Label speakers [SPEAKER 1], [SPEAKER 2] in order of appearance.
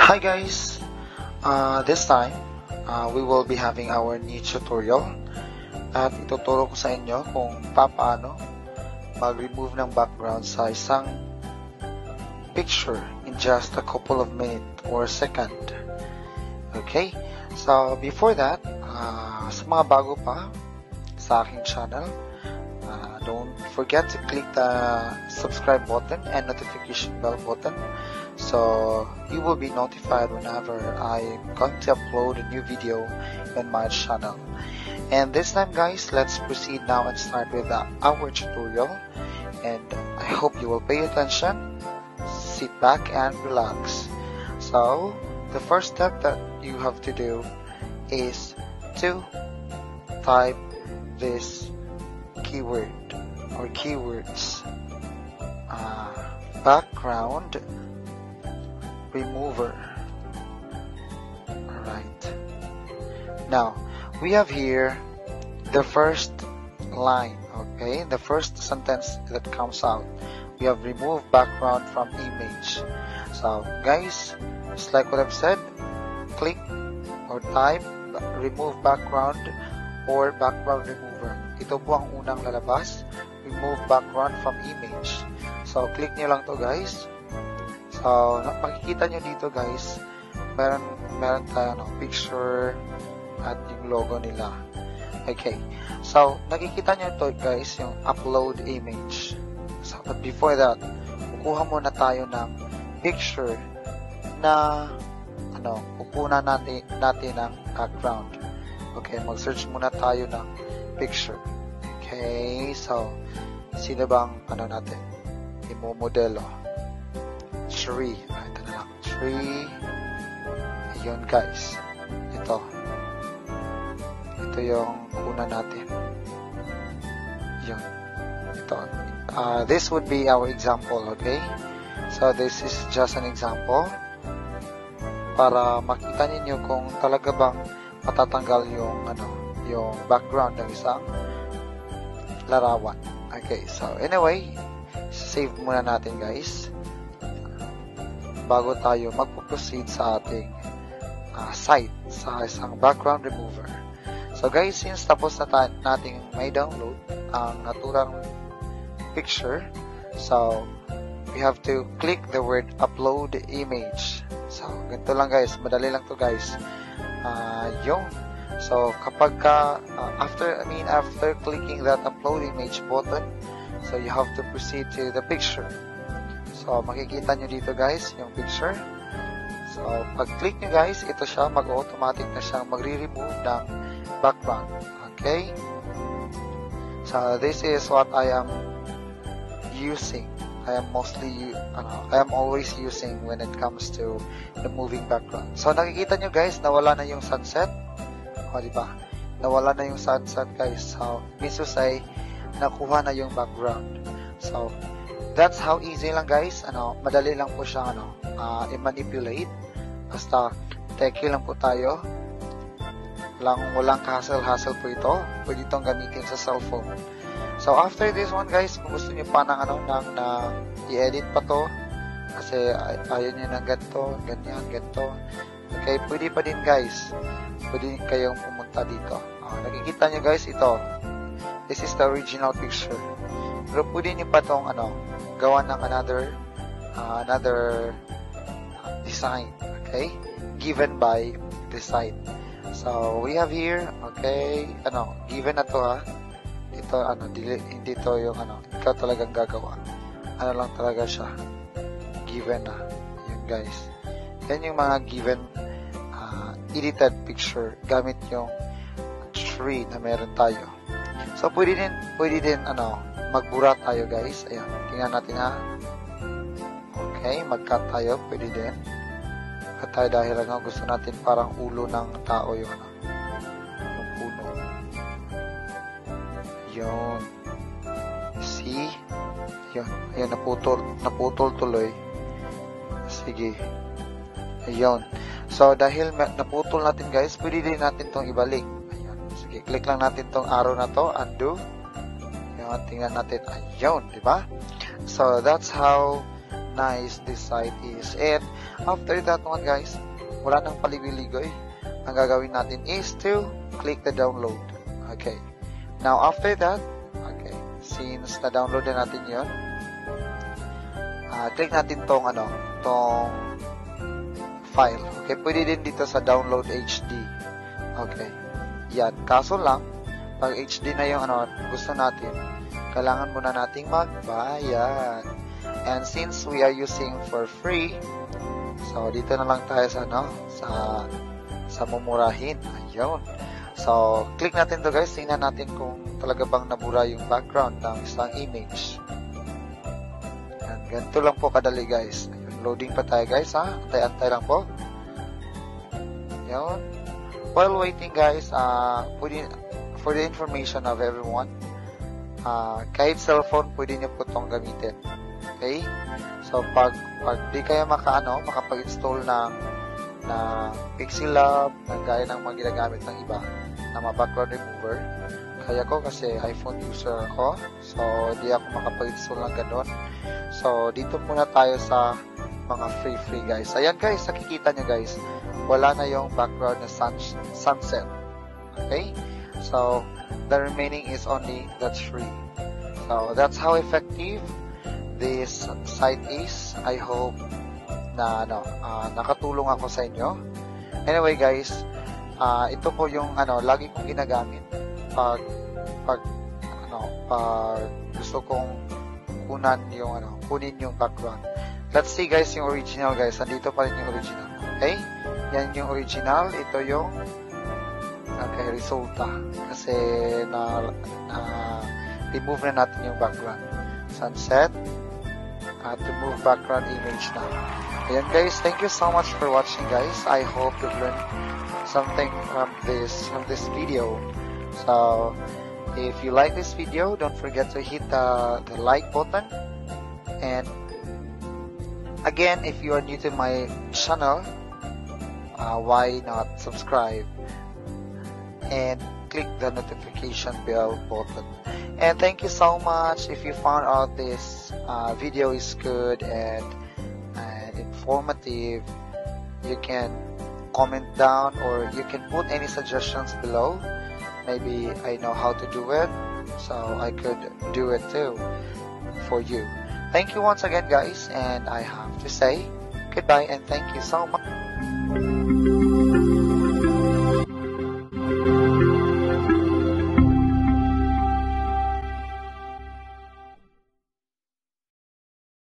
[SPEAKER 1] Hi guys! This time, we will be having our new tutorial at ituturo ko sa inyo kung paano mag-remove ng background sa isang picture in just a couple of minutes or second. Okay? So, before that, sa mga bago pa sa aking channel, don't forget to click the subscribe button and notification bell button so you will be notified whenever I'm going to upload a new video in my channel. And this time guys, let's proceed now and start with our tutorial, and I hope you will pay attention, sit back and relax. So the first step that you have to do is to type this keyword or keywords, background remover. Alright, now we have here the first line, okay, the first sentence that comes out. We have removed background from image. So guys, just like what I've said, click or type remove background or background remover. Ito po ang unang lalabas, remove background from image. So click nyo lang to guys. So makikita nyo dito guys, meron tayo picture at yung logo nila. Okay, so nakikita nyo to guys, yung upload image. So but before that, kukuha muna tayo ng picture na kukunan natin ng background. Okay, mag-search muna tayo ng picture. Okay, so sino bang natin imomodelo? Tree. Ito na lang, tree. Ayun guys, ito yung una natin. Yun, ito. This would be our example. Okay, so this is just an example para makita ninyo kung talaga bang matatanggal yung background ng isang larawan. Okay, so anyway, save muna natin guys bago tayo magpo-proceed sa ating site sa isang background remover. So guys, since tapos na nating may download ang naturang picture, so we have to click the word upload image. So ganito lang guys, madali lang to guys. So kapag after clicking that upload image button, so you have to proceed to the picture. So makikita nyo dito guys yung picture. So pag click nyo guys, ito siya, mag-automatic na siyang magre-remove ng background. Okay, so this is what I am using. I am always using when it comes to removing background. So nakikita nyo guys, nawala na yung sunset. O diba? Nawala na yung sunset guys. So means to say, nakuha na yung background. So that's how easy lang guys. Madali lang po siya i-manipulate. Basta teki lang po tayo. Walang hassle po ito. Pwede itong gamitin sa cellphone. So after this one guys, kung gusto niyo pa ng i-edit pa to, kasi ayaw niyo ng ganito. Okay, pwede pa din guys. Pwede kayong pumunta dito. Nakikita niyo guys, ito. This is the original picture. Pero pwede niyo pa tong gawa ng another design, okay, given by the site. So we have here, okay, given na to ito hindi to yung ikaw talagang gagawa. Lang talaga siya, given na yun guys. Yan yung mga given edited picture gamit yung tree na meron tayo. So pwede din magbura tayo guys. Ayan, tingnan natin okay, mag-cut tayo, pwede din cut tayo dahil gusto natin parang ulo ng tao yung puno. Yun, see, yun, ayan, naputol tuloy. Sige, ayun. So dahil naputol natin guys, pwede din natin tong ibalik. Ayun, sige, click lang natin tong arrow na to, undo. Tingnan natin, ayun, di ba? So that's how nice this site is. And after that one guys, wala nang paligoy-ligoy. Ang gagawin natin is to click the download. Okay. Now after that, okay, since na-download na natin yon, click natin tong file. Okay, pwede din dito sa download HD. Okay. Yan. Kaso lang, pag HD na yung gusto natin, kailangan muna nating magbayad. And since we are using for free, so dito na lang tayo sa mumurahin. Ayun. So, click natin to guys. Tingnan natin kung talaga bang nabura yung background ng isang image. Yan. Ganito lang po kadali guys. Loading pa tayo guys ha. Antay-antay lang po. Ayun. While waiting guys, for the information of everyone, kahit cellphone pwede nyo po itong gamitin. Okay? So, pag di kayo makapag-install ng Pixelab, gaya ng mga ginagamit ng iba, na mga background remover, kaya ko kasi iPhone user ako, so di ako makapag-install ng ganon. So, dito muna tayo sa mga free guys. Ayan guys, nakikita nyo guys, wala na yung background na sunset. Okay? So, the remaining is only that's free. So, that's how effective this site is. I hope na nakatulong ako sa inyo. Anyway guys, ito po yung lagi kong ginagamit pag gusto kong kunin yung background. Let's see guys yung original guys. Nandito pa rin yung original. Okay? Yan yung original. Ito yung resulta. Kasi remove na natin yung background. Sunset. At remove background image na. Ayan guys, thank you so much for watching guys. I hope you've learned something from this video. So, if you like this video, don't forget to hit the like button. And again, if you are new to my channel, why not subscribe and click the notification bell button. And thank you so much. If you found out this video is good and informative, you can comment down or you can put any suggestions below. Maybe I know how to do it, so I could do it too for you. Thank you once again guys, and I have to say goodbye and thank you so much.